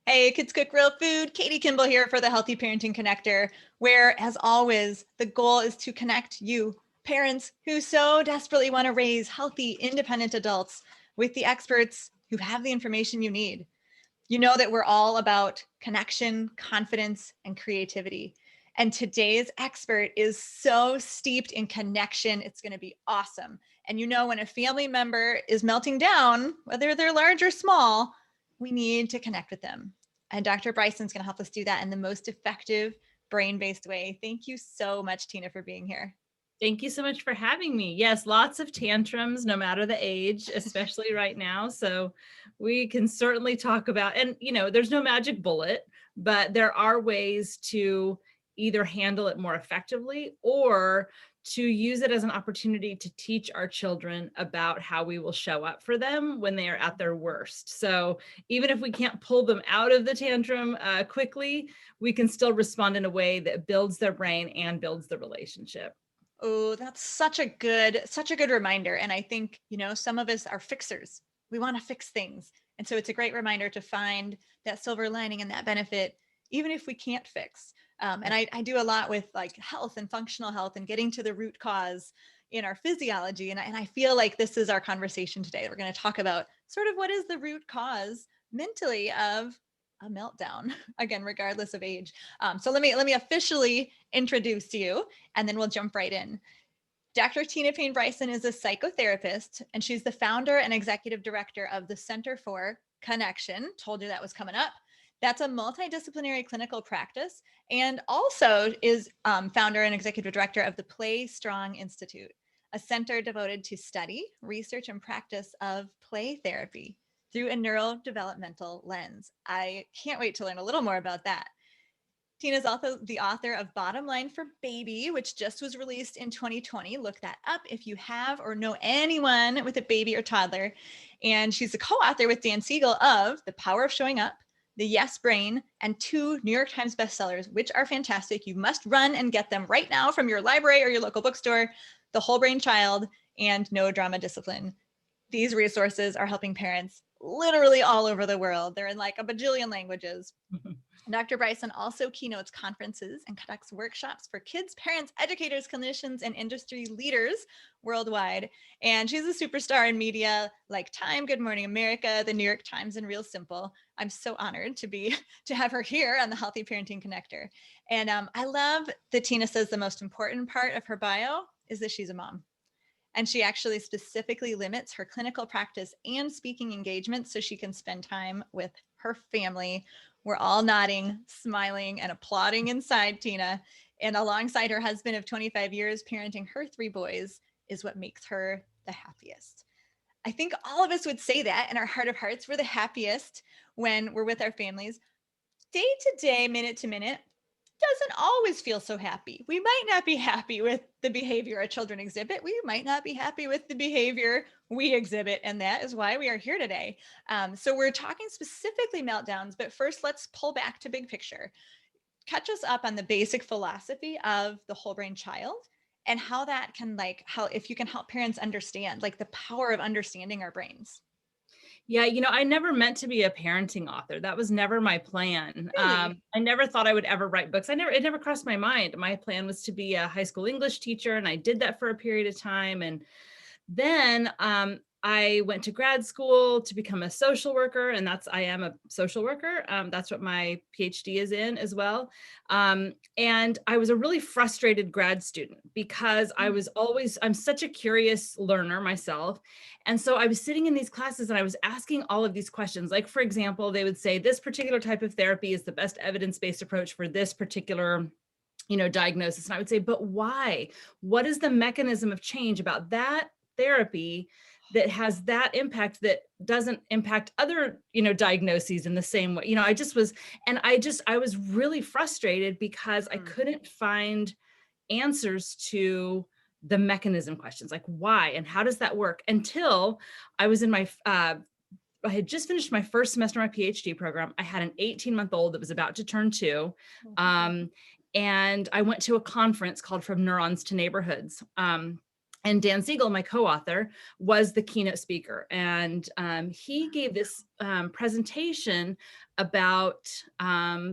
Hey, Kids Cook Real Food. Katie Kimball here for the Healthy Parenting Connector, where, as always, the goal is to connect you, parents who so desperately want to raise healthy, independent adults, with the experts who have the information you need. You know that we're all about connection, confidence, and creativity. And today's expert is so steeped in connection, it's going to be awesome. And you know, when a family member is melting down, whether they're large or small, we need to connect with them. And Dr. Bryson's going to help us do that in the most effective, brain-based way. Thank you so much, Tina, for being here. Thank you so much for having me. Yes, lots of tantrums, no matter the age, especially right now. So we can certainly talk about, and there's no magic bullet, but there are ways to either handle it more effectively or to use it as an opportunity to teach our children about how we will show up for them when they are at their worst. So even if we can't pull them out of the tantrum quickly, we can still respond in a way that builds their brain and builds the relationship. Oh, that's such a good reminder. And I think, some of us are fixers. We want to fix things. And so it's a great reminder to find that silver lining and that benefit, even if we can't fix. And I do a lot with like health and functional health and getting to the root cause in our physiology. And I feel like this is our conversation today. We're going to talk about sort of what is the root cause mentally of a meltdown, again, regardless of age. So let me officially introduce you, and then we'll jump right in. Dr. Tina Payne Bryson is a psychotherapist, and she's the founder and executive director of the Center for Connection. Told you that was coming up. That's a multidisciplinary clinical practice, and also is founder and executive director of the Play Strong Institute, a center devoted to study, research, and practice of play therapy through a neurodevelopmental lens. I can't wait to learn a little more about that. Tina's also the author of Bottom Line for Baby, which just was released in 2020. Look that up if you have or know anyone with a baby or toddler. And she's the co-author with Dan Siegel of The Power of Showing Up, The Yes Brain, and 2 New York Times bestsellers, which are fantastic. You must run and get them right now from your library or your local bookstore. The Whole Brain Child and No Drama Discipline. These resources are helping parents literally all over the world. They're in like a bajillion languages. Dr. Bryson also keynotes conferences and conducts workshops for kids, parents, educators, clinicians, and industry leaders worldwide. And she's a superstar in media like Time, Good Morning America, the New York Times, and Real Simple. I'm so honored to have her here on the Healthy Parenting Connector. And I love that Tina says the most important part of her bio is that she's a mom. And she actually specifically limits her clinical practice and speaking engagements so she can spend time with her family. We're all nodding, smiling, and applauding inside Tina. And alongside her husband of 25 years, parenting her 3 boys is what makes her the happiest. I think all of us would say that in our heart of hearts. We're the happiest when we're with our families. Day to day, minute to minute, doesn't always feel so happy. We might not be happy with the behavior our children exhibit. We might not be happy with the behavior we exhibit. And that is why we are here today. So we're talking specifically meltdowns, but first let's pull back to big picture. Catch us up on the basic philosophy of the whole brain child and how that can if you can help parents understand like the power of understanding our brains. Yeah, I never meant to be a parenting author. That was never my plan. Really? I never thought I would ever write books. It never crossed my mind. My plan was to be a high school English teacher, and I did that for a period of time. And then I went to grad school to become a social worker, and I am a social worker. That's what my PhD is in as well. And I was a really frustrated grad student because I'm such a curious learner myself. And so I was sitting in these classes and I was asking all of these questions. Like, for example, they would say this particular type of therapy is the best evidence-based approach for this particular diagnosis. And I would say, but why? What is the mechanism of change about that therapy that has that impact that doesn't impact other, diagnoses in the same way? I was really frustrated because I couldn't find answers to the mechanism questions, like why and how does that work, until I was in I had just finished my first semester of my PhD program. I had an 18-month-old that was about to turn 2. And I went to a conference called From Neurons to Neighborhoods. And Dan Siegel, my co-author, was the keynote speaker. And he gave this presentation about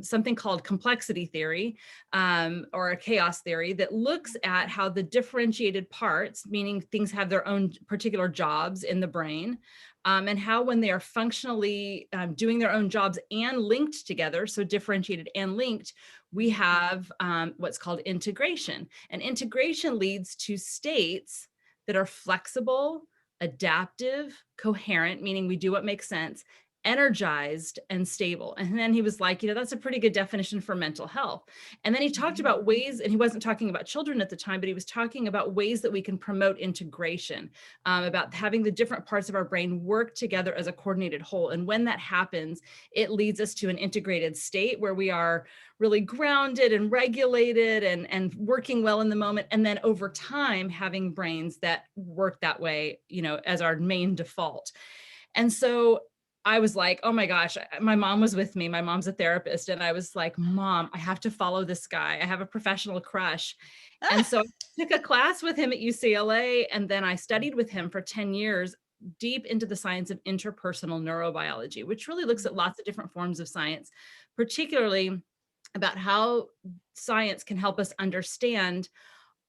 something called complexity theory, or a chaos theory, that looks at how the differentiated parts, meaning things have their own particular jobs in the brain, and how when they are functionally doing their own jobs and linked together, so differentiated and linked, we have what's called integration. And integration leads to states that are flexible, adaptive, coherent, meaning we do what makes sense, energized, and stable. And then he was like, that's a pretty good definition for mental health. And then he talked about ways, and he wasn't talking about children at the time, but he was talking about ways that we can promote integration, about having the different parts of our brain work together as a coordinated whole. And when that happens, it leads us to an integrated state where we are really grounded and regulated and working well in the moment. And then over time, having brains that work that way, as our main default. And so I was like, oh my gosh, my mom was with me. My mom's a therapist. And I was like, Mom, I have to follow this guy. I have a professional crush. And so I took a class with him at UCLA. And then I studied with him for 10 years, deep into the science of interpersonal neurobiology, which really looks at lots of different forms of science, particularly about how science can help us understand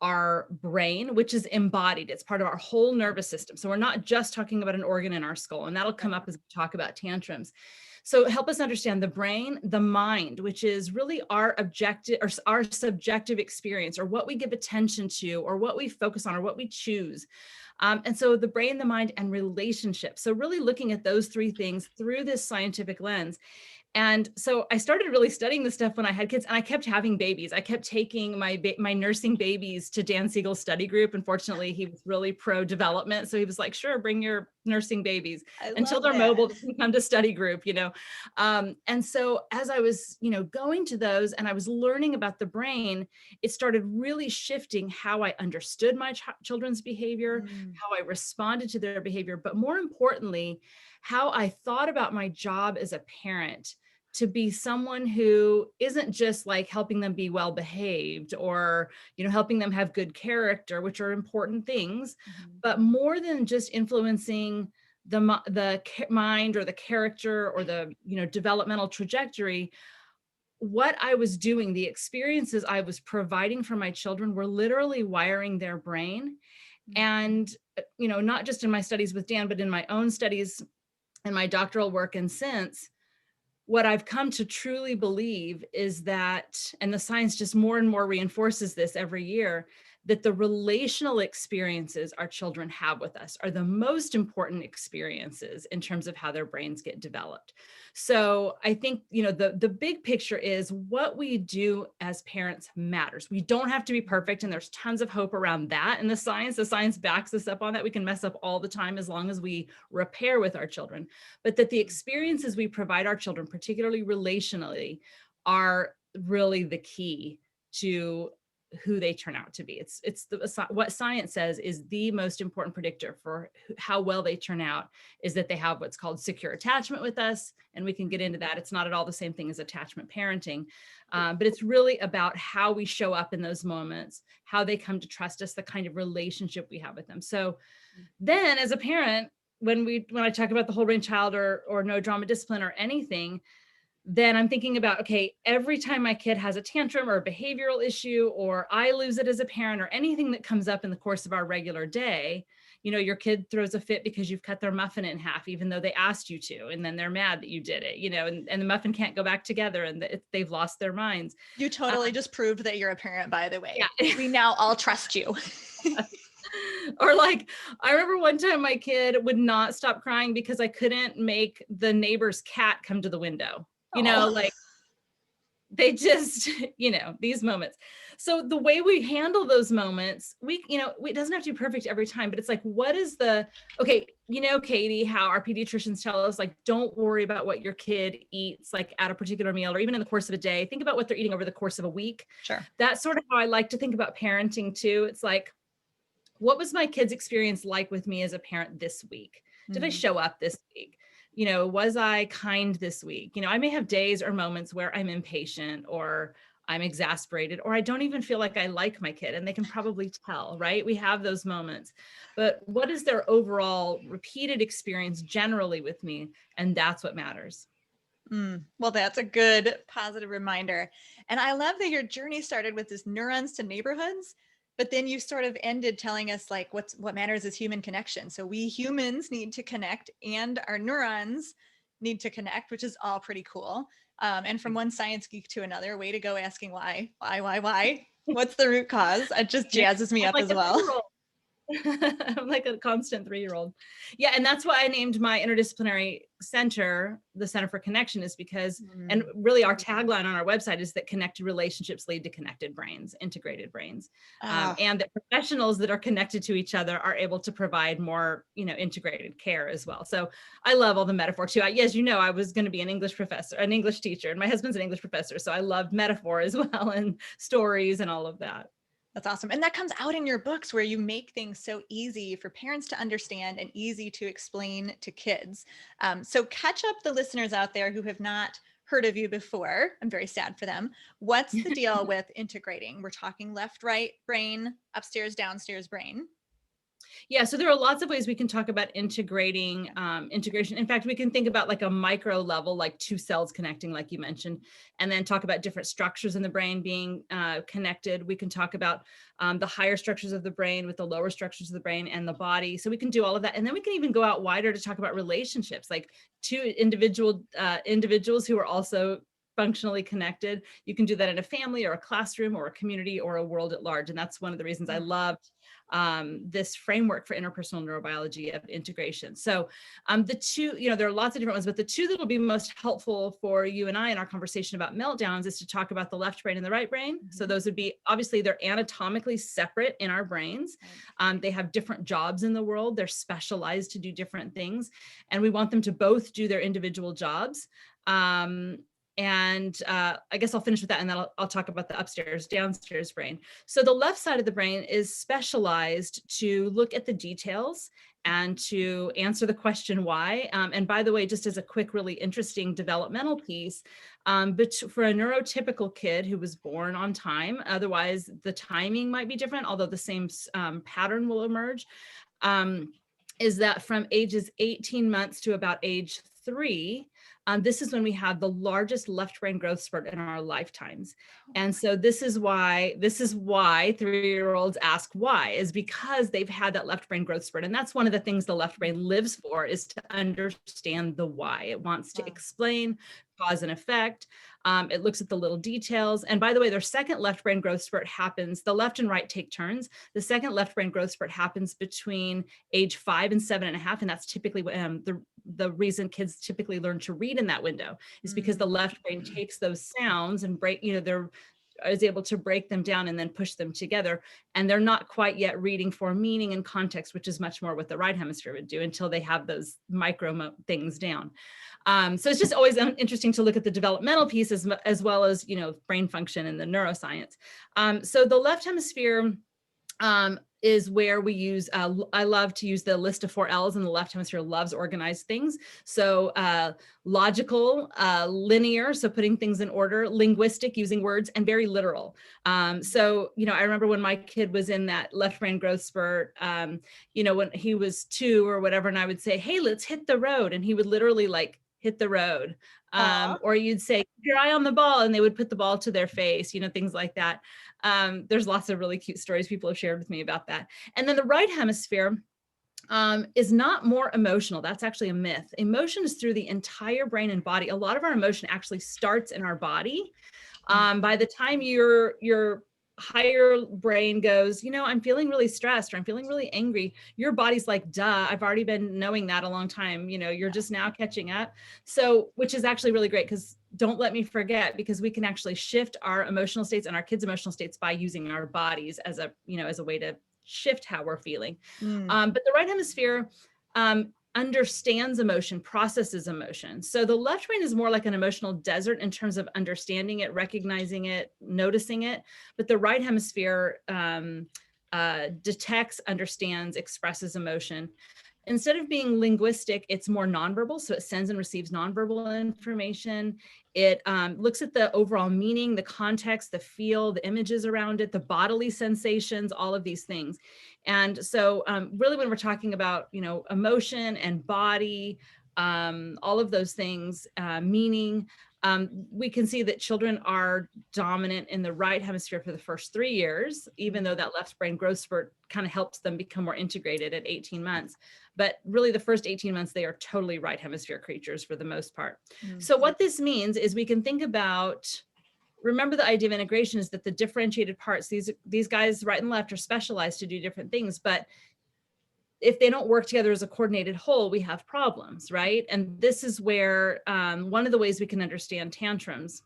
our brain, which is embodied. It's part of our whole nervous system. So we're not just talking about an organ in our skull, and that'll come up as we talk about tantrums. So help us understand the brain, the mind, which is really our objective or our subjective experience, or what we give attention to, or what we focus on, or what we choose. And so the brain, the mind, and relationships. So really looking at those three things through this scientific lens. And so I started really studying this stuff when I had kids, and I kept having babies. I kept taking my nursing babies to Dan Siegel's study group. Unfortunately, he was really pro development. So he was like, sure, bring your nursing babies until they're mobile, they can come to study group, And so as I was, going to those and I was learning about the brain, it started really shifting how I understood my children's behavior, how I responded to their behavior, but more importantly, how I thought about my job as a parent, to be someone who isn't just like helping them be well behaved, or helping them have good character, which are important things, but more than just influencing the mind or the character or the developmental trajectory. What I was doing, the experiences I was providing for my children, were literally wiring their brain. And not just in my studies with Dan, but in my own studies and my doctoral work and since, what I've come to truly believe is that, and the science just more and more reinforces this every year, that the relational experiences our children have with us are the most important experiences in terms of how their brains get developed. So I think, the big picture is what we do as parents matters. We don't have to be perfect, and there's tons of hope around that. And the science backs us up on that. We can mess up all the time as long as we repair with our children. But that the experiences we provide our children, particularly relationally, are really the key to who they turn out to be. It's what science says is the most important predictor for how well they turn out, is that they have what's called secure attachment with us. And we can get into that. It's not at all the same thing as attachment parenting, but it's really about how we show up in those moments, how they come to trust us, the kind of relationship we have with them. So then as a parent, when I talk about the whole brain child or no drama discipline or anything, then I'm thinking about, okay, every time my kid has a tantrum or a behavioral issue, or I lose it as a parent, or anything that comes up in the course of our regular day, your kid throws a fit because you've cut their muffin in half, even though they asked you to, and then they're mad that you did it, and the muffin can't go back together, and they've lost their minds. You totally just proved that you're a parent, by the way. Yeah. We now all trust you. Or like, I remember one time my kid would not stop crying because I couldn't make the neighbor's cat come to the window. Like they just, these moments. So the way we handle those moments, it doesn't have to be perfect every time, but it's like, what is Katie, how our pediatricians tell us, like, don't worry about what your kid eats, like at a particular meal, or even in the course of a day. Think about what they're eating over the course of a week. Sure. That's sort of how I like to think about parenting too. It's like, what was my kid's experience like with me as a parent this week? Did I show up this week? Was I kind this week? I may have days or moments where I'm impatient, or I'm exasperated, or I don't even feel like I like my kid, and they can probably tell, right? We have those moments, but what is their overall repeated experience generally with me? And that's what matters. Well, that's a good positive reminder. And I love that your journey started with this neurons to neighborhoods, but then you sort of ended telling us like what matters is human connection. So we humans need to connect and our neurons need to connect, which is all pretty cool. And from one science geek to another, way to go asking why? What's the root cause? It just Yeah, jazzes me I'm up like as a well. 3-year-old. I'm like a constant 3-year-old. Yeah, and that's why I named my interdisciplinary center the Center for Connection, is because, and Mm. really our tagline on our website is that connected relationships lead to connected brains, integrated brains, Ah, and that professionals that are connected to each other are able to provide more, integrated care as well. So I love all the metaphor too. Yes, I was going to be an English professor, an English teacher, and my husband's an English professor, so I loved metaphor as well and stories and all of that. that's awesome. And that comes out in your books where you make things so easy for parents to understand and easy to explain to kids. So catch up the listeners out there who have not heard of you before. I'm very sad for them. What's the deal with integrating? We're talking left, right brain, upstairs, downstairs brain. Yeah, so there are lots of ways we can talk about integrating integration. In fact, we can think about like a micro level, like two cells connecting, like you mentioned, and then talk about different structures in the brain being connected. We can talk about the higher structures of the brain with the lower structures of the brain and the body. So we can do all of that, and then we can even go out wider to talk about relationships, like two individuals who are also functionally connected. You can do that in a family or a classroom or a community or a world at large, and that's one of the reasons I loved this framework for interpersonal neurobiology of integration. So the two, there are lots of different ones, but the two that will be most helpful for you and I in our conversation about meltdowns is to talk about the left brain and the right brain. Mm-hmm. So those would be, obviously they're anatomically separate in our brains. They have different jobs in the world. They're specialized to do different things. And we want them to both do their individual jobs. And I guess I'll finish with that, and then I'll talk about the upstairs, downstairs brain. So the left side of the brain is specialized to look at the details and to answer the question why. And by the way, just as a quick, really interesting developmental piece, but for a neurotypical kid who was born on time, otherwise the timing might be different, although the same pattern will emerge, is that from ages 18 months to about age 3, this is when we have the largest left brain growth spurt in our lifetimes. And so this is why 3-year-olds ask why, is because they've had that left brain growth spurt. And that's one of the things the left brain lives for, is to understand the why. It wants to explain cause and effect. It looks at the little details. And by the way, their second left brain growth spurt happens, the left and right take turns. The second left brain growth spurt happens between age 5 and 7.5. And that's typically the reason kids typically learn to read in that window, is because the left brain takes those sounds and is able to break them down and then push them together. And they're not quite yet reading for meaning and context, which is much more what the right hemisphere would do, until they have those micro things down. So it's just always interesting to look at the developmental piece as well as, brain function and the neuroscience. So the left hemisphere is where we use, I love to use the list of 4 L's, and the left hemisphere loves organized things. So logical, linear, so putting things in order, linguistic, using words, and very literal. So, I remember when my kid was in that left brain growth spurt, when he was 2 or whatever, and I would say, hey, let's hit the road. And he would literally like hit the road. Or you'd say, keep your eye on the ball, and they would put the ball to their face, things like that. There's lots of really cute stories people have shared with me about that. And then the right hemisphere is not more emotional. That's actually a myth. Emotion is through the entire brain and body. A lot of our emotion actually starts in our body. By the time your higher brain goes, I'm feeling really stressed, or I'm feeling really angry, your body's like, duh, I've already been knowing that a long time. You're just now catching up. So, which is actually really great, because don't let me forget, because we can actually shift our emotional states and our kids' emotional states by using our bodies as a way to shift how we're feeling. But the right hemisphere understands emotion, processes emotion. So the left brain is more like an emotional desert in terms of understanding it, recognizing it, noticing it. But the right hemisphere detects, understands, expresses emotion. instead of being linguistic, it's more nonverbal. So it sends and receives nonverbal information. It looks at the overall meaning, the context, the feel, the images around it, the bodily sensations, all of these things. And so really when we're talking about, emotion and body, all of those things, meaning, we can see that children are dominant in the right hemisphere for the first 3 years, even though that left brain growth spurt kind of helps them become more integrated at 18 months. But really the first 18 months, they are totally right hemisphere creatures for the most part. So what this means is we can think about, remember the idea of integration is that the differentiated parts, these guys right and left are specialized to do different things, but if they don't work together as a coordinated whole, we have problems, right? And this is where one of the ways we can understand tantrums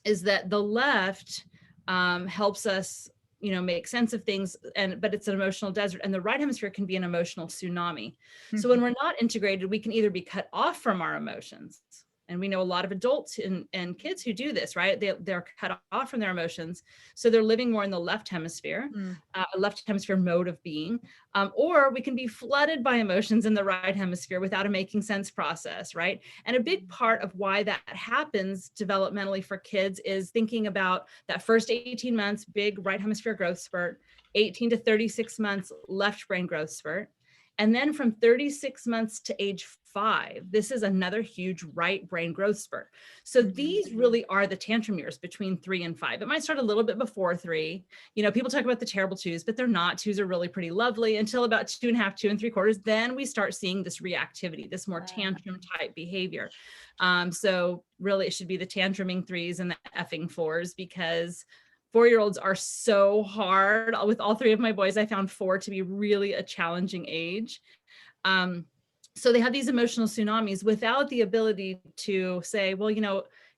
is that the left helps us, make sense of things, but it's an emotional desert, and the right hemisphere can be an emotional tsunami. So when we're not integrated, we can either be cut off from our emotions. And we know a lot of adults and kids who do this, right? They're cut off from their emotions. So they're living more in the left hemisphere, a left hemisphere mode of being. Or we can be flooded by emotions in the right hemisphere without a making sense process, right? And a big part of why that happens developmentally for kids is thinking about that first 18 months, big right hemisphere growth spurt, 18 to 36 months, left brain growth spurt. And then from 36 months to age 5, this is another huge right brain growth spurt. So these really are the tantrum years between 3 and 5. It might start a little bit before 3. People talk about the terrible 2s, but they're not. 2s are really pretty lovely until about 2.5, 2 3/4. Then we start seeing this reactivity, this more tantrum type behavior. So really it should be the tantruming 3s and the effing 4s, because 4-year-olds are so hard. With all 3 of my boys, I found 4 to be really a challenging age. So they have these emotional tsunamis without the ability to say, well,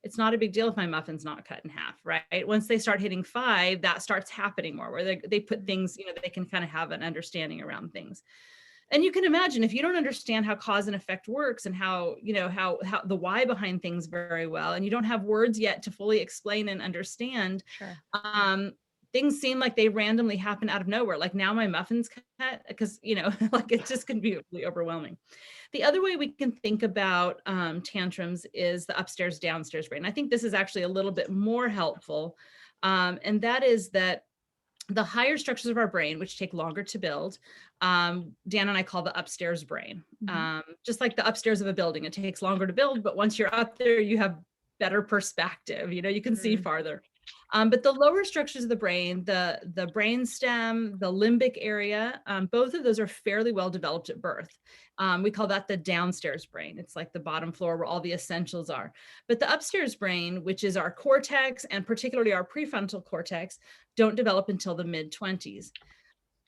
it's not a big deal if my muffin's not cut in half, right? Once they start hitting 5, that starts happening more, where they put things, they can kind of have an understanding around things. And you can imagine if you don't understand how cause and effect works and how the why behind things very well, and you don't have words yet to fully explain and understand, things seem like they randomly happen out of nowhere. Like now my muffin's cut, because, like it just can be really overwhelming. The other way we can think about tantrums is the upstairs downstairs brain. I think this is actually a little bit more helpful. And that is that the higher structures of our brain, which take longer to build, Dan and I call the upstairs brain. Just like the upstairs of a building, it takes longer to build, but once you're up there, you have better perspective, you can see farther. But the lower structures of the brain, the brain stem, the limbic area, both of those are fairly well developed at birth. We call that the downstairs brain. It's like the bottom floor where all the essentials are. But the upstairs brain, which is our cortex and particularly our prefrontal cortex, don't develop until the mid-20s.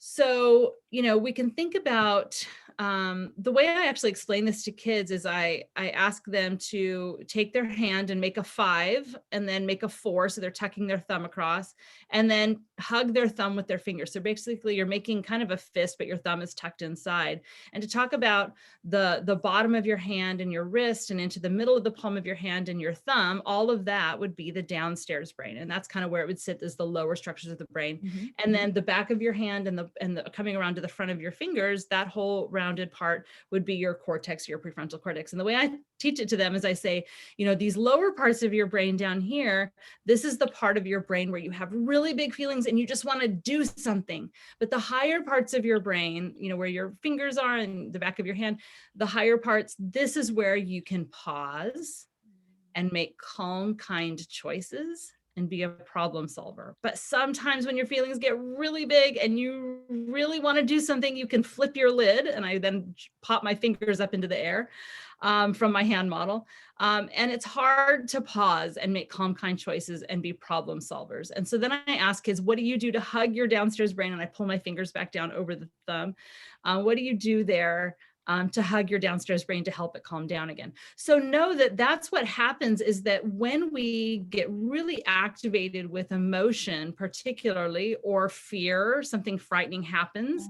So, we can think about the way I actually explain this to kids is I ask them to take their hand and make a 5 and then make a 4. So they're tucking their thumb across and then hug their thumb with their fingers. So basically you're making kind of a fist, but your thumb is tucked inside. And to talk about the bottom of your hand and your wrist and into the middle of the palm of your hand and your thumb, all of that would be the downstairs brain. And that's kind of where it would sit as the lower structures of the brain. And then the back of your hand and the coming around to the front of your fingers, that whole rounded part would be your cortex, your prefrontal cortex. And the way I teach it to them is I say, these lower parts of your brain down here, this is the part of your brain where you have really big feelings and you just want to do something. But the higher parts of your brain, where your fingers are and the back of your hand, the higher parts, this is where you can pause and make calm, kind choices and be a problem solver. But sometimes when your feelings get really big and you really want to do something, you can flip your lid. And I then pop my fingers up into the air from my hand model. And it's hard to pause and make calm, kind choices and be problem solvers. And so then I ask kids, what do you do to hug your downstairs brain? And I pull my fingers back down over the thumb. What do you do there to hug your downstairs brain to help it calm down again? So know that that's what happens, is that when we get really activated with emotion, particularly, or fear, something frightening happens,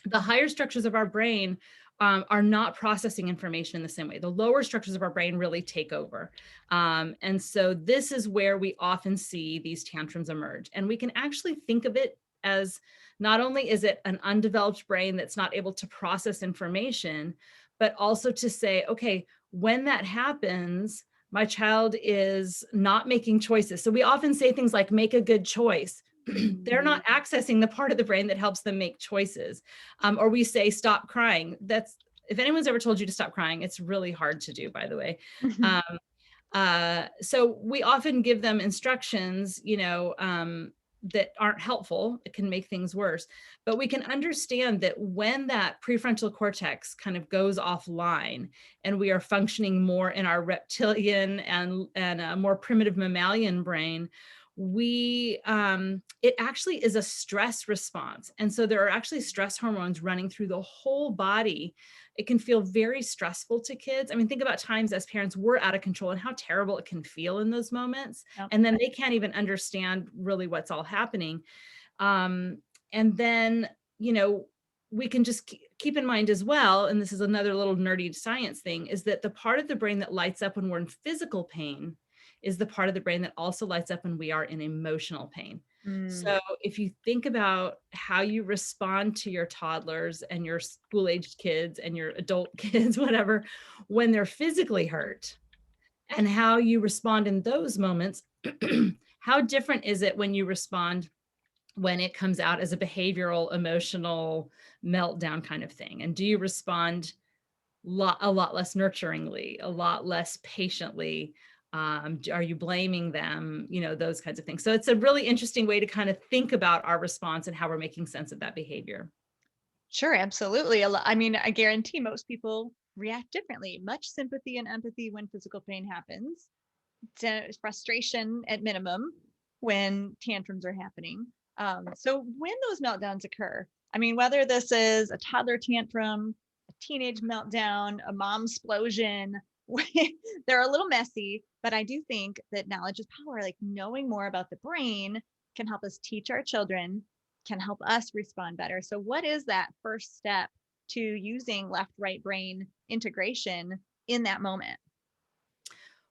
the higher structures of our brain are not processing information in the same way. The lower structures of our brain really take over. And so this is where we often see these tantrums emerge. And we can actually think of it as not only is it an undeveloped brain that's not able to process information, but also to say, okay, when that happens, my child is not making choices. So we often say things like, make a good choice. They're Mm. not accessing the part of the brain that helps them make choices. Or we say, stop crying. That's, if anyone's ever told you to stop crying, it's really hard to do, by the way. Um, so we often give them instructions, that aren't helpful. It can make things worse, but we can understand that when that prefrontal cortex kind of goes offline and we are functioning more in our reptilian and a more primitive mammalian brain, it actually is a stress response. And so there are actually stress hormones running through the whole body. It can feel very stressful to kids. I mean, think about times as parents we're out of control and how terrible it can feel in those moments. Yep. And then they can't even understand really what's all happening. And then, we can just keep in mind as well, and this is another little nerdy science thing, is that the part of the brain that lights up when we're in physical pain is the part of the brain that also lights up when we are in emotional pain. Mm. So if you think about how you respond to your toddlers and your school-aged kids and your adult kids, whatever, when they're physically hurt, and how you respond in those moments, how different is it when you respond when it comes out as a behavioral, emotional meltdown kind of thing? And do you respond a lot less nurturingly, a lot less patiently? Are you blaming them? Those kinds of things. So it's a really interesting way to kind of think about our response and how we're making sense of that behavior. Sure, absolutely. I mean, I guarantee most people react differently. Much sympathy and empathy when physical pain happens, to frustration at minimum when tantrums are happening. So when those meltdowns occur, I mean, whether this is a toddler tantrum, a teenage meltdown, a mom-splosion, they're a little messy, but I do think that knowledge is power. Like knowing more about the brain can help us teach our children, can help us respond better. So what is that first step to using left-right brain integration in that moment?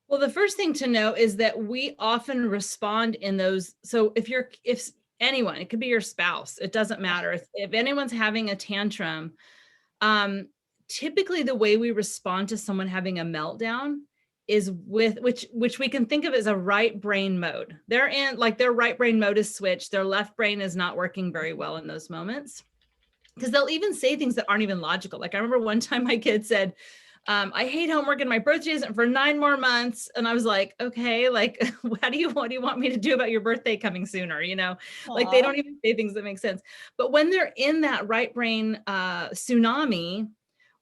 Well, the first thing to know is that we often respond in those. So if anyone, it could be your spouse, it doesn't matter. If anyone's having a tantrum, typically the way we respond to someone having a meltdown is with which we can think of as a right brain mode. They're in, like, their right brain mode is switched. Their left brain is not working very well in those moments, because they'll even say things that aren't even logical. Like I remember one time my kid said, I hate homework and my birthday isn't for 9 more months. And I was like, okay, like, what do you want me to do about your birthday coming sooner? Like they Aw. don't even say things that make sense. But when they're in that right brain tsunami,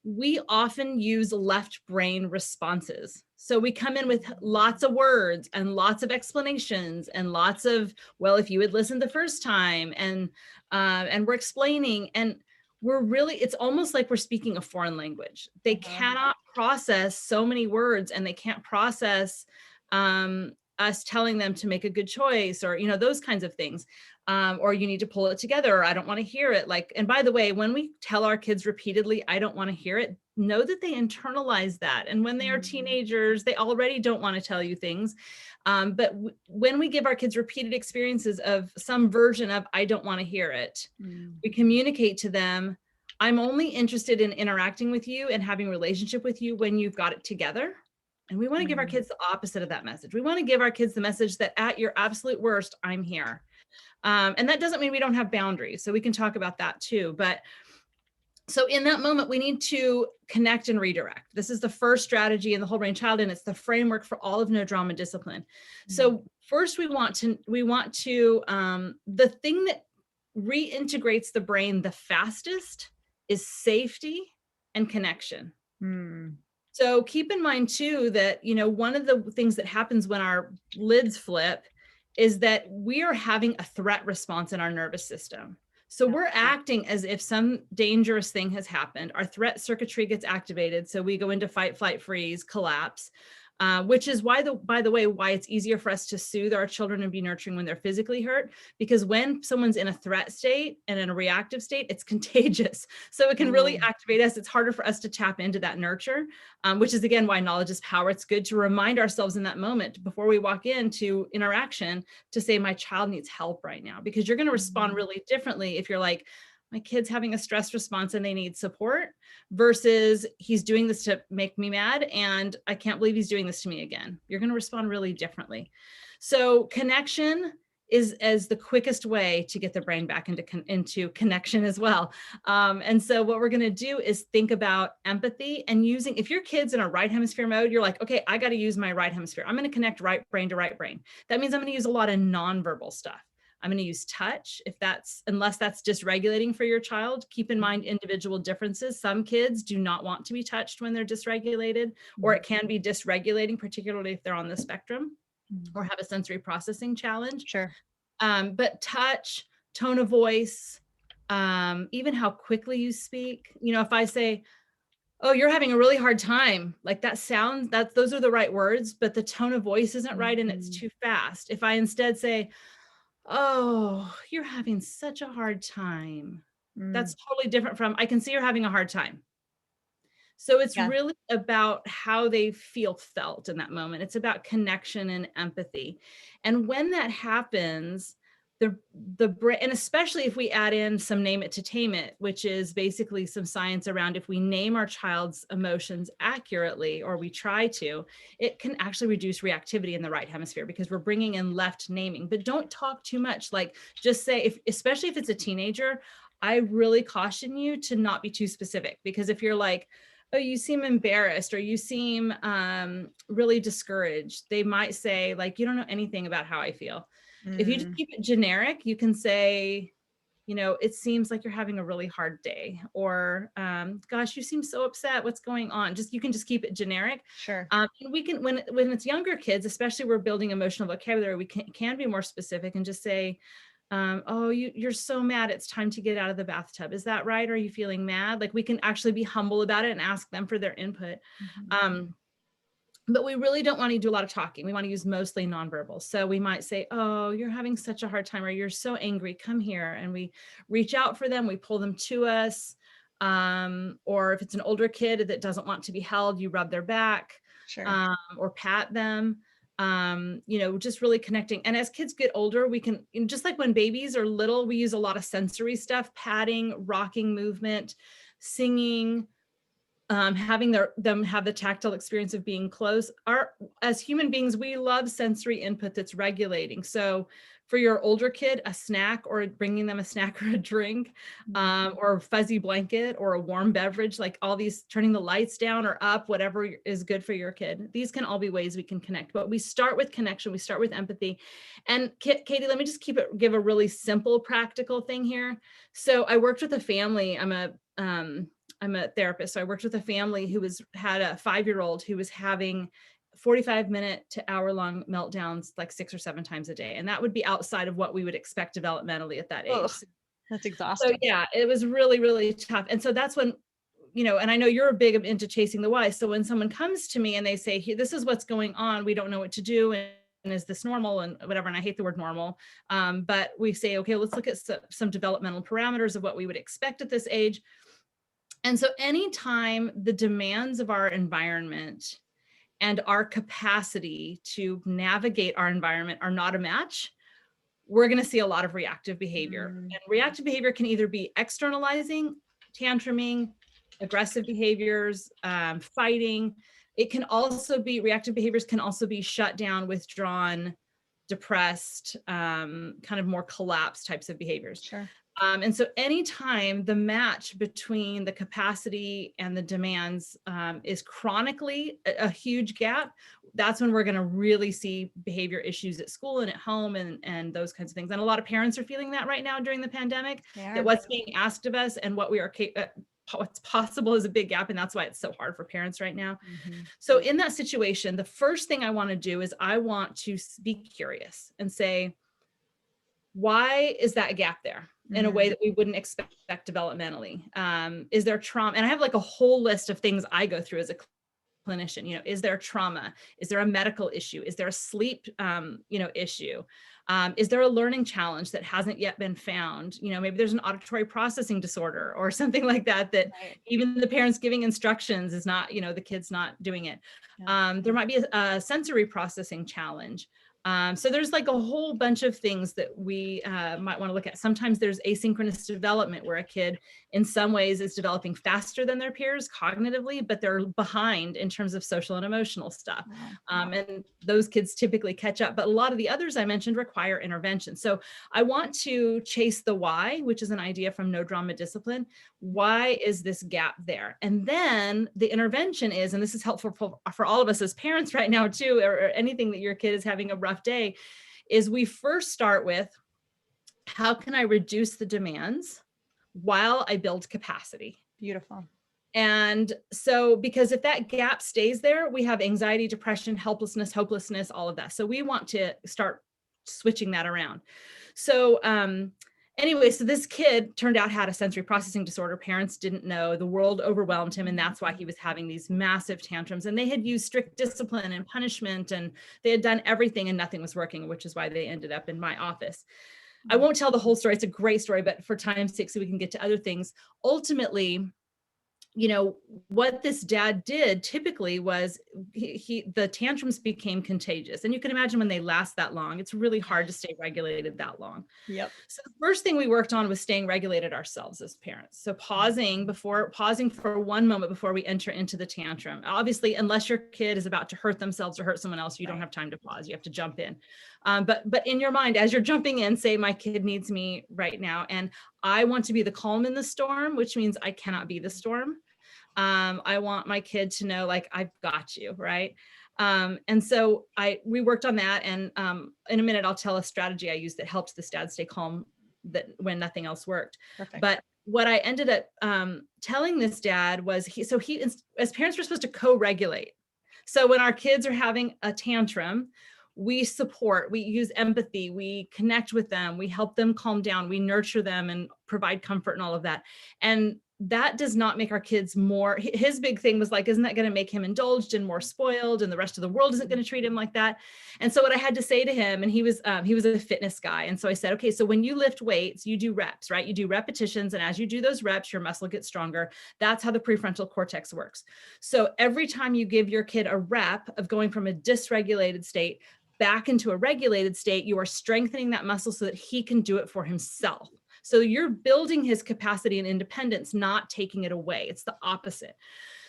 we often use left brain responses. So we come in with lots of words and lots of explanations and lots of, well, if you had listened the first time, and we're explaining, and it's almost like we're speaking a foreign language. They cannot process so many words, and they can't process us telling them to make a good choice, or, those kinds of things. Or you need to pull it together, or I don't want to hear it. Like, and by the way, when we tell our kids repeatedly, I don't want to hear it, know that they internalize that. And when they are teenagers, they already don't want to tell you things. But when we give our kids repeated experiences of some version of, I don't want to hear it, we communicate to them, I'm only interested in interacting with you and having a relationship with you when you've got it together. And we want to give our kids the opposite of that message. We want to give our kids the message that at your absolute worst, I'm here. And that doesn't mean we don't have boundaries. So we can talk about that too. But so in that moment, we need to connect and redirect. This is the first strategy in the whole brain child, and it's the framework for all of no drama discipline. So first we want to, the thing that reintegrates the brain the fastest is safety and connection. So keep in mind too, that, one of the things that happens when our lids flip is that we are having a threat response in our nervous system. So we're acting as if some dangerous thing has happened. Our threat circuitry gets activated. So we go into fight, flight, freeze, collapse. which is why, by the way, why it's easier for us to soothe our children and be nurturing when they're physically hurt, because when someone's in a threat state and in a reactive state, it's contagious. So it can really activate us. It's harder for us to tap into that nurture, which is again, why knowledge is power. It's good to remind ourselves in that moment before we walk into interaction to say, my child needs help right now, because you're going to respond really differently if you're like, my kid's having a stress response and they need support, versus he's doing this to make me mad and I can't believe he's doing this to me again. You're going to respond really differently. So connection is the quickest way to get the brain back into connection as well. And so what we're going to do is think about empathy and using, if your kid's in a right hemisphere mode, you're like, okay, I got to use my right hemisphere. I'm going to connect right brain to right brain. That means I'm going to use a lot of nonverbal stuff. I'm going to use touch unless that's dysregulating for your child. Keep in mind individual differences. Some kids do not want to be touched when they're dysregulated, or it can be dysregulating, particularly if they're on the spectrum or have a sensory processing challenge. Sure. But touch, tone of voice, even how quickly you speak. If I say, oh, you're having a really hard time, like those are the right words, but the tone of voice isn't right and it's too fast. If I instead say, oh, you're having such a hard time. That's totally different from, I can see you're having a hard time. So it's really about how they feel felt in that moment. It's about connection and empathy. And when that happens, the brain, and especially if we add in some name it to tame it, which is basically some science around if we name our child's emotions accurately, or we try to, it can actually reduce reactivity in the right hemisphere, because we're bringing in left naming. But don't talk too much. Like, just say, especially if it's a teenager, I really caution you to not be too specific, because if you're like, oh, you seem embarrassed, or you seem really discouraged, they might say, like, you don't know anything about how I feel. If you just keep it generic, you can say, it seems like you're having a really hard day, or gosh, you seem so upset. What's going on? You can just keep it generic. Sure. And we can, when it's younger kids, especially, we're building emotional vocabulary, we can be more specific and just say, oh, you're so mad, it's time to get out of the bathtub. Is that right? Are you feeling mad? Like, we can actually be humble about it and ask them for their input. But we really don't want to do a lot of talking. We want to use mostly nonverbal. So we might say, oh, you're having such a hard time, or you're so angry, come here. And we reach out for them. We pull them to us. Or if it's an older kid that doesn't want to be held, you rub their back, or pat them. Just really connecting. And as kids get older, we can, just like when babies are little, we use a lot of sensory stuff, patting, rocking movement, singing, having them have the tactile experience of being close. As human beings, we love sensory input that's regulating. So for your older kid, a snack, or bringing them a snack or a drink, or a fuzzy blanket, or a warm beverage, like all these, turning the lights down or up, whatever is good for your kid. These can all be ways we can connect, but we start with connection. We start with empathy. And Katie, let me just give a really simple, practical thing here. So I worked with a family. I'm a therapist. So I worked with a family who had a 5-year-old who was having 45-minute to hour-long meltdowns like 6 or 7 times a day. And that would be outside of what we would expect developmentally at that age. Ugh, that's exhausting. So yeah, it was really, really tough. And so that's when, and I know you're big into chasing the why. So when someone comes to me and they say, hey, this is what's going on, we don't know what to do, and is this normal, and whatever, and I hate the word normal, but we say, okay, let's look at some developmental parameters of what we would expect at this age. And so anytime the demands of our environment and our capacity to navigate our environment are not a match, we're going to see a lot of reactive behavior. And reactive behavior can either be externalizing, tantruming, aggressive behaviors, fighting. Reactive behaviors can also be shut down, withdrawn, depressed, kind of more collapsed types of behaviors. Sure. And so anytime the match between the capacity and the demands is chronically a huge gap, that's when we're going to really see behavior issues at school and at home, and those kinds of things. And a lot of parents are feeling that right now during the pandemic, that what's being asked of us and what's possible is a big gap. And that's why it's so hard for parents right now. So in that situation, the first thing I want to do is I want to be curious and say, why is that gap there in a way that we wouldn't expect developmentally? Is there trauma? And I have like a whole list of things I go through as a clinician. Is there trauma? Is there a medical issue? Is there a sleep, issue? Is there a learning challenge that hasn't yet been found? Maybe there's an auditory processing disorder or something like that, Right. even the parents giving instructions is not, the kid's not doing it. Yeah. There might be a sensory processing challenge. So there's like a whole bunch of things that we might want to look at. Sometimes there's asynchronous development where a kid in some ways is developing faster than their peers cognitively, but they're behind in terms of social and emotional stuff. Wow. And those kids typically catch up, but a lot of the others I mentioned require intervention. So I want to chase the why, which is an idea from No Drama Discipline. Why is this gap there? And then the intervention is, and this is helpful for all of us as parents right now too, or anything that your kid is having a rough day, is we first start with, how can I reduce the demands while I build capacity? Beautiful. And so, because if that gap stays there, we have anxiety, depression, helplessness, hopelessness, all of that. So we want to start switching that around. So anyway, so this kid turned out had a sensory processing disorder. Parents didn't know. The world overwhelmed him, and that's why he was having these massive tantrums. And they had used strict discipline and punishment, and they had done everything and nothing was working, which is why they ended up in my office. I won't tell the whole story. It's a great story, but for time's sake, so we can get to other things. Ultimately, what this dad did typically was the tantrums became contagious. And you can imagine when they last that long, it's really hard to stay regulated that long. Yep. So the first thing we worked on was staying regulated ourselves as parents. So pausing for one moment before we enter into the tantrum. Obviously, unless your kid is about to hurt themselves or hurt someone else, you don't have time to pause. You have to jump in. But in your mind, as you're jumping in, say, my kid needs me right now. And I want to be the calm in the storm, which means I cannot be the storm. I want my kid to know, like, I've got you, right? And so we worked on that. And in a minute, I'll tell a strategy I used that helped this dad stay calm when nothing else worked. Perfect. But what I ended up telling this dad was, as parents, we're supposed to co-regulate. So when our kids are having a tantrum, we support, we use empathy, we connect with them, we help them calm down, we nurture them and provide comfort and all of that. And that does not make our kids more, his big thing was like, isn't that going to make him indulged and more spoiled, and the rest of the world isn't going to treat him like that? And so what I had to say to him, and he was a fitness guy. And so I said, okay, so when you lift weights, you do reps, right? You do repetitions. And as you do those reps, your muscle gets stronger. That's how the prefrontal cortex works. So every time you give your kid a rep of going from a dysregulated state back into a regulated state, you are strengthening that muscle so that he can do it for himself. So you're building his capacity and independence, not taking it away. It's the opposite.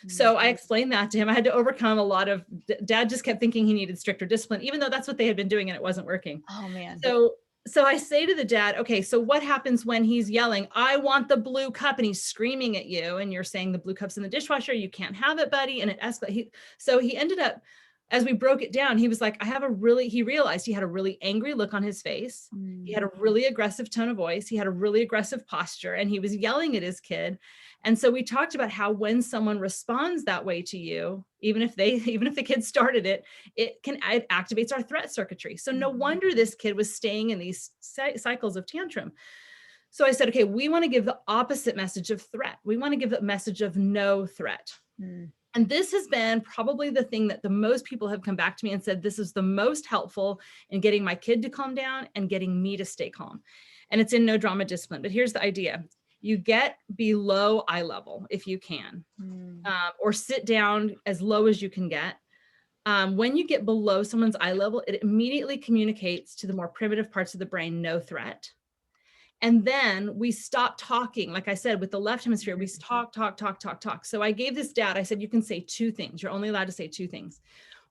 So I explained that to him. I had to overcome a lot of, dad just kept thinking he needed stricter discipline, even though that's what they had been doing and it wasn't working. Oh man. So I say to the dad, okay, so what happens when he's yelling, I want the blue cup, and he's screaming at you, and you're saying the blue cup's in the dishwasher, you can't have it, buddy. And it escalates. So he ended up, as we broke it down, he was like, he realized he had a really angry look on his face. He had a really aggressive tone of voice. He had a really aggressive posture, and he was yelling at his kid. And so we talked about how when someone responds that way to you, even if the kid started it, it activates our threat circuitry. So no wonder this kid was staying in these cycles of tantrum. So I said, okay, we want to give the opposite message of threat. We want to give the message of no threat. And this has been probably the thing that the most people have come back to me and said, this is the most helpful in getting my kid to calm down and getting me to stay calm. And it's in No Drama Discipline. But here's the idea. You get below eye level if you can, or sit down as low as you can get. When you get below someone's eye level, it immediately communicates to the more primitive parts of the brain, no threat. And then we stop talking. Like I said, with the left hemisphere, we talk. So I gave this dad, I said, you can say two things. You're only allowed to say two things.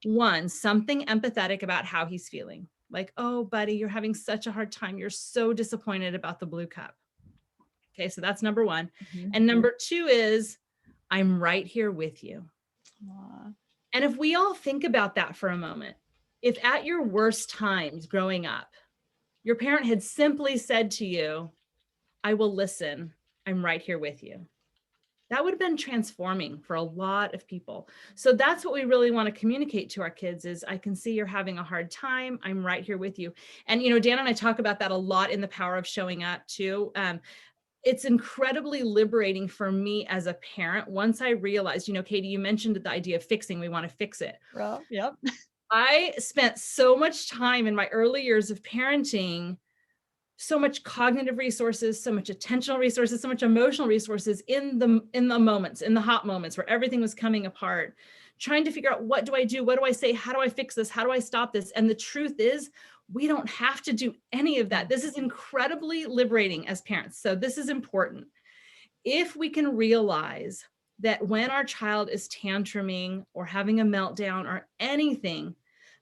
One, something empathetic about how he's feeling. Like, oh, buddy, you're having such a hard time. You're so disappointed about the blue cup. Okay, so that's number one. And number two is, I'm right here with you. And if we all think about that for a moment, if at your worst times growing up, your parent had simply said to you, I will listen. I'm right here with you. That would have been transforming for a lot of people. So that's what we really want to communicate to our kids is, I can see you're having a hard time. I'm right here with you. And, Dan and I talk about that a lot in The Power of Showing Up too. it's incredibly liberating for me as a parent. Once I realized, Katie, you mentioned the idea of fixing, we want to fix it. Well, yep. I spent so much time in my early years of parenting, so much cognitive resources, so much attentional resources, so much emotional resources in the moments, in the hot moments where everything was coming apart, trying to figure out, what do I do? What do I say? How do I fix this? How do I stop this? And the truth is, we don't have to do any of that. This is incredibly liberating as parents. So this is important. If we can realize that when our child is tantruming or having a meltdown or anything,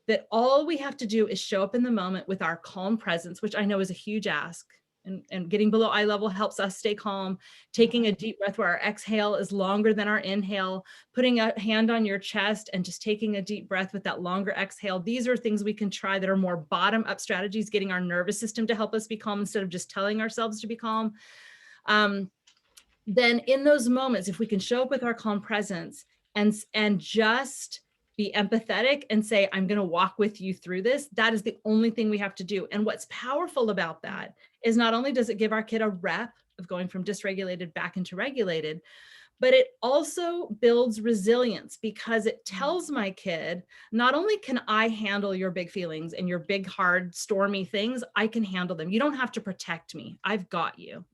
that all we have to do is show up in the moment with our calm presence, which I know is a huge ask. And getting below eye level helps us stay calm. Taking a deep breath where our exhale is longer than our inhale, putting a hand on your chest and just taking a deep breath with that longer exhale. These are things we can try that are more bottom up strategies, getting our nervous system to help us be calm instead of just telling ourselves to be calm. Then in those moments, if we can show up with our calm presence and just be empathetic and say, I'm going to walk with you through this, that is the only thing we have to do. And what's powerful about that is not only does it give our kid a rep of going from dysregulated back into regulated, but it also builds resilience, because it tells my kid, not only can I handle your big feelings and your big, hard, stormy things, I can handle them. You don't have to protect me. I've got you.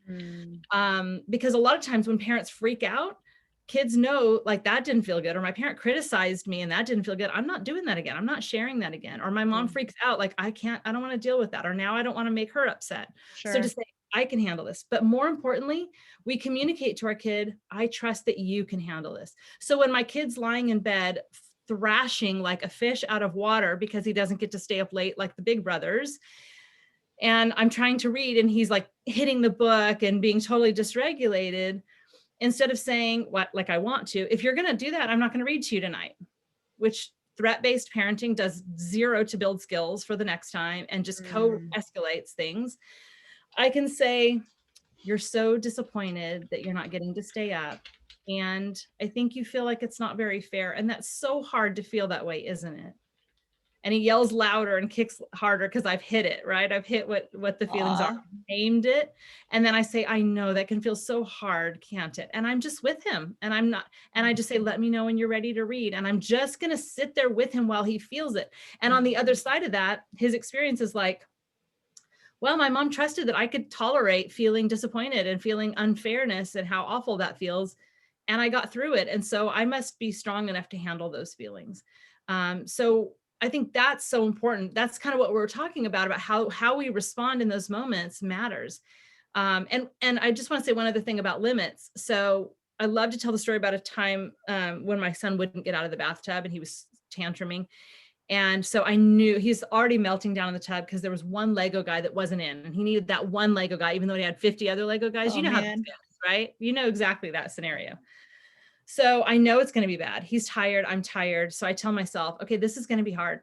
Because a lot of times when parents freak out, kids know, like, that didn't feel good, or my parent criticized me and that didn't feel good. I'm not doing that again. I'm not sharing that again. Or my mom freaks out, like, I don't want to deal with that. Or now I don't want to make her upset. Sure. So to say, I can handle this. But more importantly, we communicate to our kid, I trust that you can handle this. So when my kid's lying in bed, thrashing like a fish out of water because he doesn't get to stay up late like the big brothers, and I'm trying to read and he's like hitting the book and being totally dysregulated, instead of saying, what, like, I want to, if you're going to do that, I'm not going to read to you tonight, which threat-based parenting does zero to build skills for the next time and just co-escalates things. I can say, you're so disappointed that you're not getting to stay up. And I think you feel like it's not very fair. And that's so hard to feel that way, isn't it? And he yells louder and kicks harder because I've hit it, right? I've hit what the feelings are, named it. And then I say, I know that can feel so hard, can't it? And I'm just with him, and I just say, let me know when you're ready to read. And I'm just going to sit there with him while he feels it. And on the other side of that, his experience is like, well, my mom trusted that I could tolerate feeling disappointed and feeling unfairness and how awful that feels. And I got through it. And so I must be strong enough to handle those feelings. So I think that's so important. That's kind of what we're talking about how we respond in those moments matters. And I just want to say one other thing about limits. So I love to tell the story about a time when my son wouldn't get out of the bathtub and he was tantruming. And so I knew he's already melting down in the tub because there was one Lego guy that wasn't in, and he needed that one Lego guy, even though he had 50 other Lego guys. You know how this goes, right? You know exactly that scenario. So I know it's going to be bad. He's tired. I'm tired. So I tell myself, okay, this is going to be hard.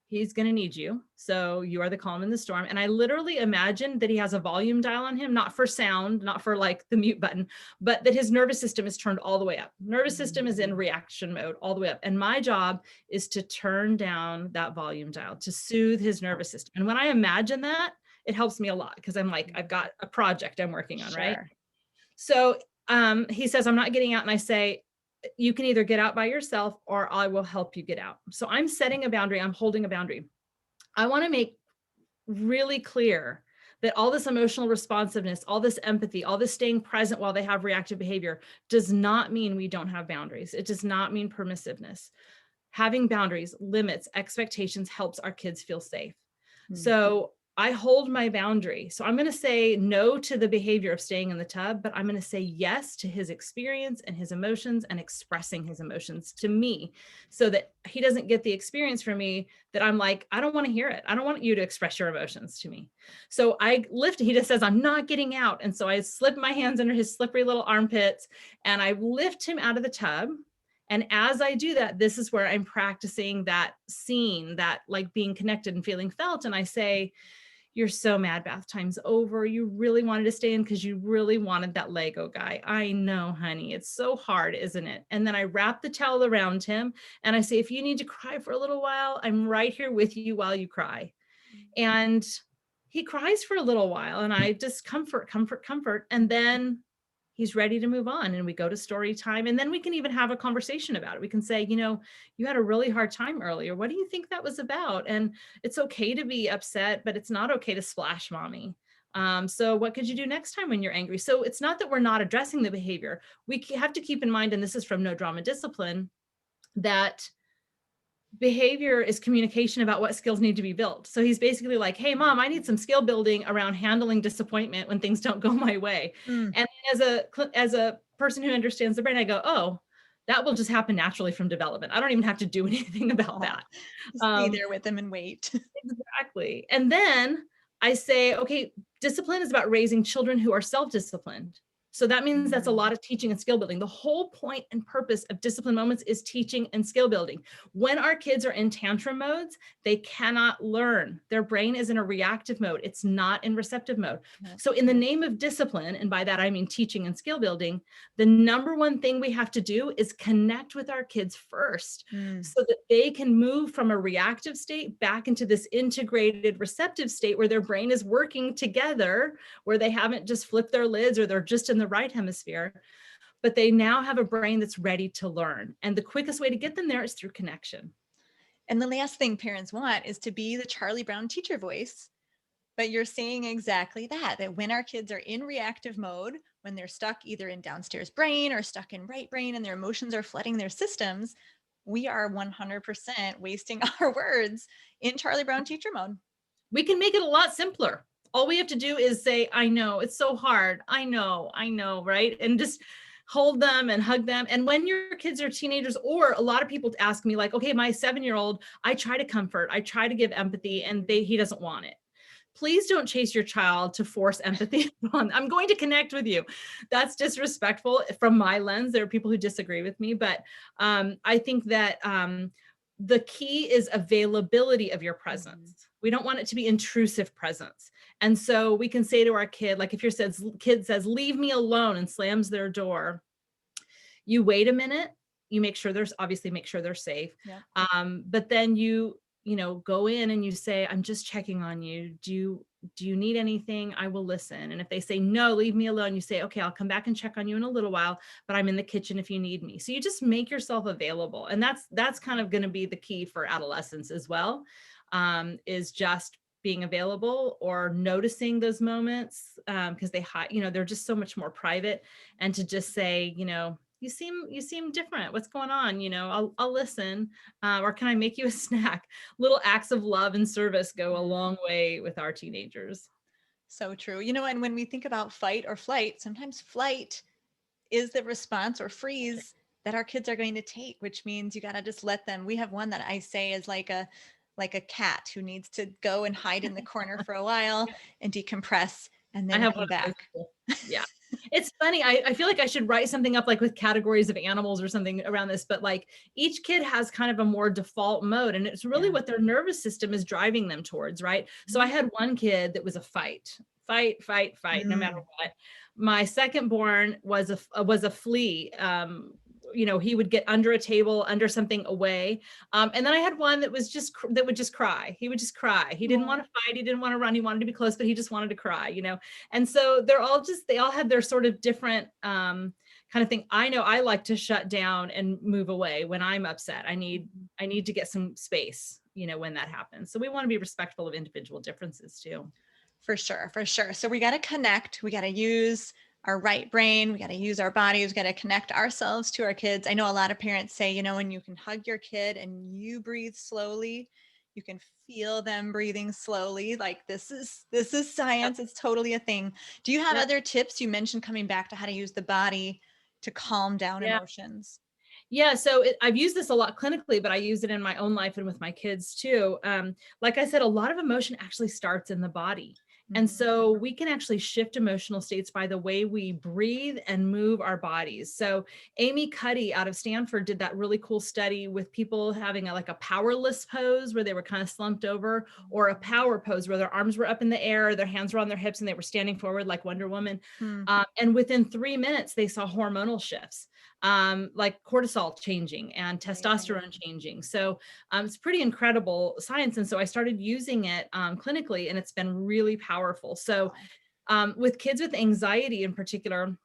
He's going to need you. So you are the calm in the storm. And I literally imagine that he has a volume dial on him, not for sound, not for like the mute button, but that his nervous system is turned all the way up. Nervous system is in reaction mode all the way up. And my job is to turn down that volume dial, to soothe his nervous system. And when I imagine that, it helps me a lot, because I'm like, I've got a project I'm working on, right? So he says, I'm not getting out. And I say, you can either get out by yourself or I will help you get out. So I'm setting a boundary. I'm holding a boundary. I want to make really clear that all this emotional responsiveness, all this empathy, all this staying present while they have reactive behavior does not mean we don't have boundaries. It does not mean permissiveness. Having boundaries, limits, expectations helps our kids feel safe. So I hold my boundary. So I'm going to say no to the behavior of staying in the tub, but I'm going to say yes to his experience and his emotions and expressing his emotions to me, so that he doesn't get the experience from me that I'm like, I don't want to hear it. I don't want you to express your emotions to me. So I lift, he just says, I'm not getting out. And so I slip my hands under his slippery little armpits and I lift him out of the tub. And as I do that, this is where I'm practicing that scene, that like being connected and feeling felt. And I say, you're so mad bath time's over. You really wanted to stay in because you really wanted that Lego guy. I know, honey, it's so hard, isn't it? And then I wrap the towel around him and I say, if you need to cry for a little while, I'm right here with you while you cry. And he cries for a little while and I just comfort, comfort, comfort. And then he's ready to move on. And we go to story time. And then we can even have a conversation about it. We can say, you had a really hard time earlier. What do you think that was about? And it's okay to be upset, but it's not okay to splash mommy. So what could you do next time when you're angry? So it's not that we're not addressing the behavior. We have to keep in mind, and this is from No Drama Discipline, that behavior is communication about what skills need to be built. So he's basically like, hey, mom, I need some skill building around handling disappointment when things don't go my way. Mm. And as a person who understands the brain, I go, oh, that will just happen naturally from development. I don't even have to do anything about that. Just be there with them and wait. Exactly. And then I say, okay, discipline is about raising children who are self-disciplined. So that means that's a lot of teaching and skill building. The whole point and purpose of discipline moments is teaching and skill building. When our kids are in tantrum modes, they cannot learn. Their brain is in a reactive mode. It's not in receptive mode. So in the name of discipline, and by that I mean teaching and skill building, the number one thing we have to do is connect with our kids first so that they can move from a reactive state back into this integrated receptive state where their brain is working together, where they haven't just flipped their lids or they're just in the right hemisphere, but they now have a brain that's ready to learn. And the quickest way to get them there is through connection. And the last thing parents want is to be the Charlie Brown teacher voice. But you're saying exactly that when our kids are in reactive mode, when they're stuck either in downstairs brain or stuck in right brain and their emotions are flooding their systems, we are 100% wasting our words in Charlie Brown teacher mode. We can make it a lot simpler. All we have to do is say, I know, it's so hard. I know, right? And just hold them and hug them. And when your kids are teenagers, or a lot of people ask me like, okay, my 7-year-old, I try to comfort, I try to give empathy, and he doesn't want it. Please don't chase your child to force empathy on. I'm going to connect with you. That's disrespectful from my lens. There are people who disagree with me, but I think that the key is availability of your presence. We don't want it to be intrusive presence. And so we can say to our kid, like if your kid says, leave me alone, and slams their door, you wait a minute, you make sure they're safe. Yeah. But then you go in and you say, I'm just checking on you. Do you need anything? I will listen. And if they say, no, leave me alone, you say, okay, I'll come back and check on you in a little while, but I'm in the kitchen if you need me. So you just make yourself available. And that's kind of going to be the key for adolescence as well, is just being available or noticing those moments, because they hide, they're just so much more private. And to just say, you seem different. What's going on? I'll listen. Or can I make you a snack? Little acts of love and service go a long way with our teenagers. So true. And when we think about fight or flight, sometimes flight is the response or freeze that our kids are going to take, which means you got to just let them. We have one that I say is like a cat who needs to go and hide in the corner for a while and decompress and then come back. Yeah. It's funny. I feel like I should write something up like with categories of animals or something around this, but like each kid has kind of a more default mode, and it's really what their nervous system is driving them towards, right? So I had one kid that was a fight, no matter what. My second born was a flee. He would get under a table, under something, away. And then I had one that would just cry. He would just cry. He didn't want to fight. He didn't want to run. He wanted to be close, but he just wanted to cry, And so they all had their sort of different kind of thing. I know I like to shut down and move away when I'm upset. I need to get some space, when that happens. So we want to be respectful of individual differences too. For sure. So we got to connect. We got to use our right brain. We got to use our bodies. We got to connect ourselves to our kids. I know a lot of parents say, when you can hug your kid and you breathe slowly, you can feel them breathing slowly. Like this is science. It's totally a thing. Do you have other tips? You mentioned coming back to how to use the body to calm down emotions. Yeah. So I've used this a lot clinically, but I use it in my own life and with my kids too. Like I said, a lot of emotion actually starts in the body. And so we can actually shift emotional states by the way we breathe and move our bodies. So Amy Cuddy out of Stanford did that really cool study with people having a powerless pose where they were kind of slumped over, or a power pose where their arms were up in the air, their hands were on their hips, and they were standing forward like Wonder Woman. And within 3 minutes, they saw hormonal shifts. like cortisol changing and Right, right. testosterone changing. So it's pretty incredible science. And so I started using it clinically, and it's been really powerful. So Wow. with kids with anxiety in particular,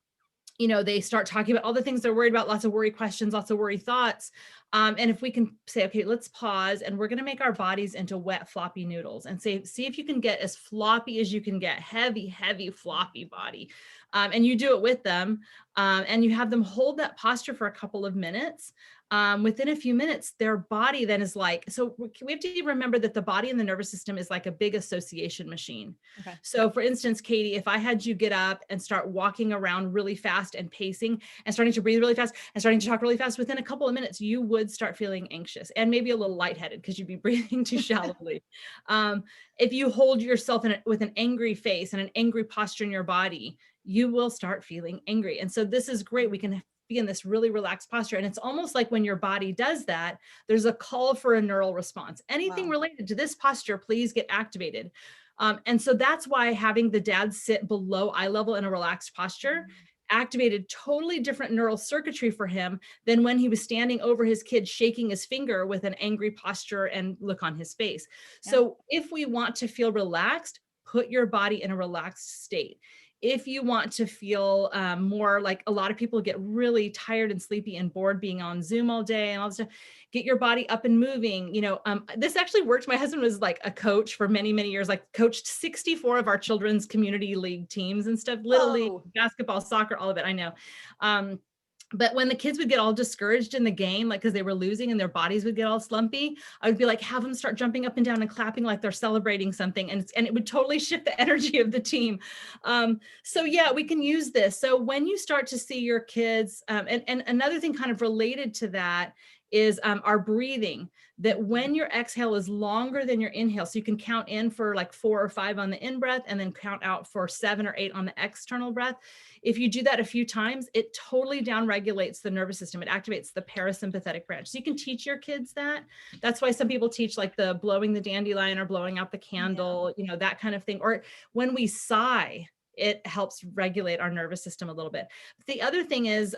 they start talking about all the things they're worried about, lots of worry questions, lots of worry thoughts. And if we can say, okay, let's pause, and we're going to make our bodies into wet, floppy noodles, and see if you can get as floppy as you can get, heavy, heavy, floppy body. And you do it with them, and you have them hold that posture for a couple of minutes. Within a few minutes, their body then is like, so we have to remember that the body and the nervous system is like a big association machine. Okay. So for instance, Katie, if I had you get up and start walking around really fast and pacing and starting to breathe really fast and starting to talk really fast, within a couple of minutes, you would start feeling anxious and maybe a little lightheaded because you'd be breathing too shallowly. If you hold yourself with an angry face and an angry posture in your body, you will start feeling angry. And so this is great. We can be in this really relaxed posture. And it's almost like when your body does that, there's a call for a neural response. Anything Wow. related to this posture, please get activated. And so that's why having the dad sit below eye level in a relaxed posture activated totally different neural circuitry for him than when he was standing over his kid, shaking his finger with an angry posture and look on his face. Yeah. So if we want to feel relaxed, put your body in a relaxed state. If you want to feel more like, a lot of people get really tired and sleepy and bored being on Zoom all day and all this stuff, get your body up and moving. This actually worked. My husband was like a coach for many, many years, like coached 64 of our children's community league teams and stuff, little league, Whoa. basketball, soccer, all of it. I know. But when the kids would get all discouraged in the game, like because they were losing and their bodies would get all slumpy, I would be like, have them start jumping up and down and clapping like they're celebrating something. And it would totally shift the energy of the team. So yeah, we can use this. So when you start to see your kids, and another thing kind of related to that is our breathing, that when your exhale is longer than your inhale, so you can count in for like 4 or 5 on the in breath and then count out for 7 or 8 on the external breath. If you do that a few times, it totally downregulates the nervous system. It activates the parasympathetic branch. So you can teach your kids that. That's why some people teach like the blowing the dandelion or blowing out the candle, that kind of thing. Or when we sigh, it helps regulate our nervous system a little bit. The other thing is,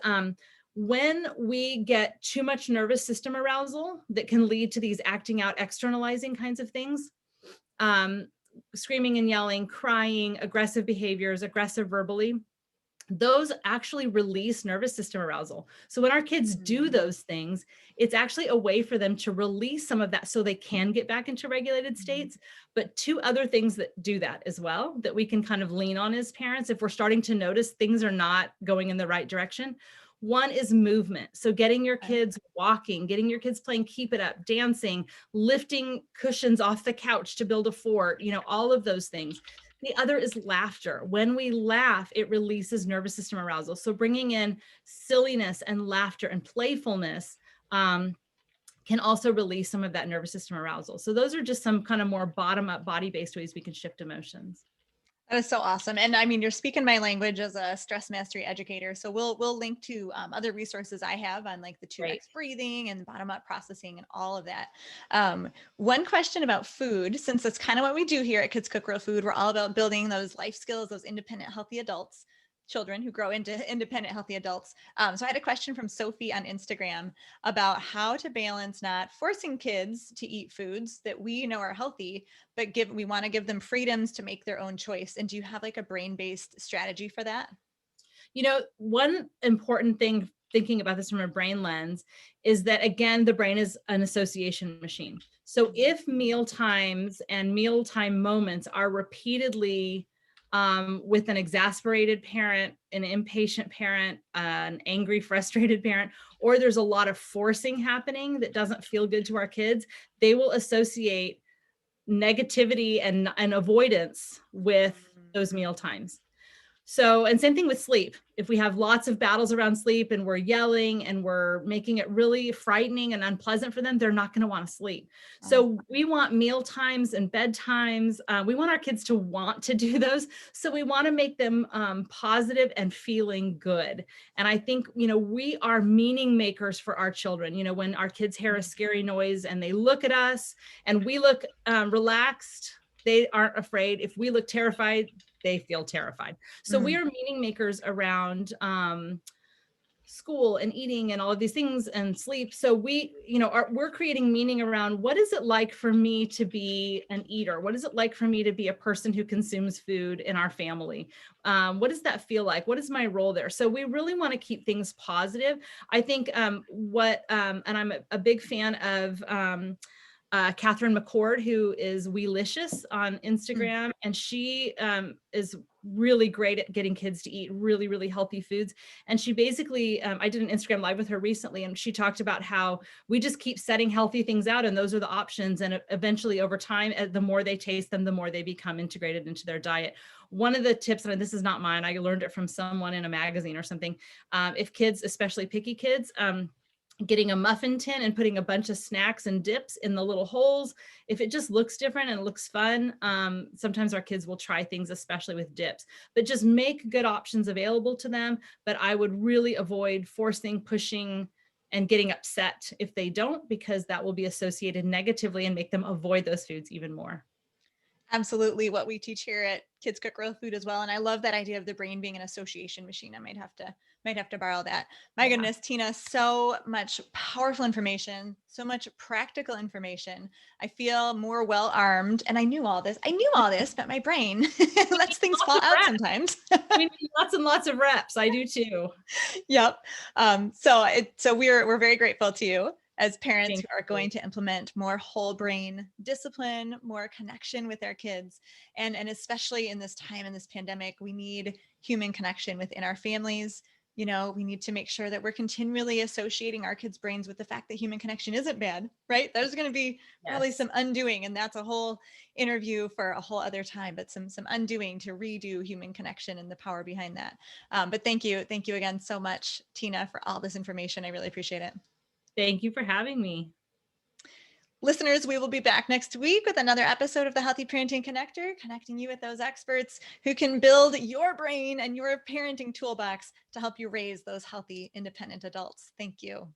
when we get too much nervous system arousal that can lead to these acting out, externalizing kinds of things, screaming and yelling, crying, aggressive behaviors, aggressive verbally, those actually release nervous system arousal. So when our kids do those things, it's actually a way for them to release some of that so they can get back into regulated states. But 2 other things that do that as well, that we can kind of lean on as parents if we're starting to notice things are not going in the right direction. One is movement. So getting your kids walking, getting your kids playing keep it up, dancing, lifting cushions off the couch to build a fort, all of those things. The other is laughter. When we laugh, it releases nervous system arousal. So bringing in silliness and laughter and playfulness can also release some of that nervous system arousal. So those are just some kind of more bottom-up, body-based ways we can shift emotions. That was so awesome. And I mean, you're speaking my language as a stress mastery educator. So we'll link to other resources I have on like the 2X breathing and bottom up processing and all of that. One question about food, since that's kind of what we do here at Kids Cook Real Food. We're all about building those life skills, those independent, healthy adults, children who grow into independent, healthy adults. So I had a question from Sophie on Instagram about how to balance not forcing kids to eat foods that we know are healthy, but we want to give them freedoms to make their own choice. And do you have like a brain-based strategy for that? One important thing thinking about this from a brain lens is that, again, the brain is an association machine. So if meal times and mealtime moments are repeatedly with an exasperated parent, an impatient parent, an angry, frustrated parent, or there's a lot of forcing happening that doesn't feel good to our kids, they will associate negativity and avoidance with those meal times. So, and same thing with sleep. If we have lots of battles around sleep and we're yelling and we're making it really frightening and unpleasant for them, they're not going to want to sleep. So we want meal times and bedtimes. We want our kids to want to do those. So we want to make them positive and feeling good. And I think, we are meaning makers for our children. When our kids hear a scary noise and they look at us and we look relaxed, they aren't afraid. If we look terrified, they feel terrified. So we are meaning makers around school and eating and all of these things and sleep. So we, we're creating meaning around what is it like for me to be an eater? What is it like for me to be a person who consumes food in our family? What does that feel like? What is my role there? So we really want to keep things positive. I think and I'm a big fan of Catherine McCord, who is Weelicious on Instagram, and she is really great at getting kids to eat really, really healthy foods. And she basically, I did an Instagram live with her recently, and she talked about how we just keep setting healthy things out, and those are the options. And eventually, over time, the more they taste them, the more they become integrated into their diet. One of the tips, and this is not mine, I learned it from someone in a magazine or something. If kids, especially picky kids, getting a muffin tin and putting a bunch of snacks and dips in the little holes. If it just looks different and looks fun, sometimes our kids will try things, especially with dips, but just make good options available to them. But I would really avoid forcing, pushing, and getting upset if they don't, because that will be associated negatively and make them avoid those foods even more. Absolutely what we teach here at Kids Cook Real Food as well. And I love that idea of the brain being an association machine. I might have to borrow that. My goodness, Tina, so much powerful information, so much practical information. I feel more well-armed, and I knew all this, but my brain lets things fall out sometimes. We need lots and lots of reps. I do too. Yep. So we're very grateful to you as parents who are going to implement more whole brain discipline, more connection with their kids. And especially in this time, in this pandemic, we need human connection within our families. We need to make sure that we're continually associating our kids' brains with the fact that human connection isn't bad, right? There's going to be probably some undoing, and that's a whole interview for a whole other time, but some undoing to redo human connection and the power behind that. But thank you again so much, Tina, for all this information. I really appreciate it. Thank you for having me. Listeners, we will be back next week with another episode of the Healthy Parenting Connector, connecting you with those experts who can build your brain and your parenting toolbox to help you raise those healthy, independent adults. Thank you.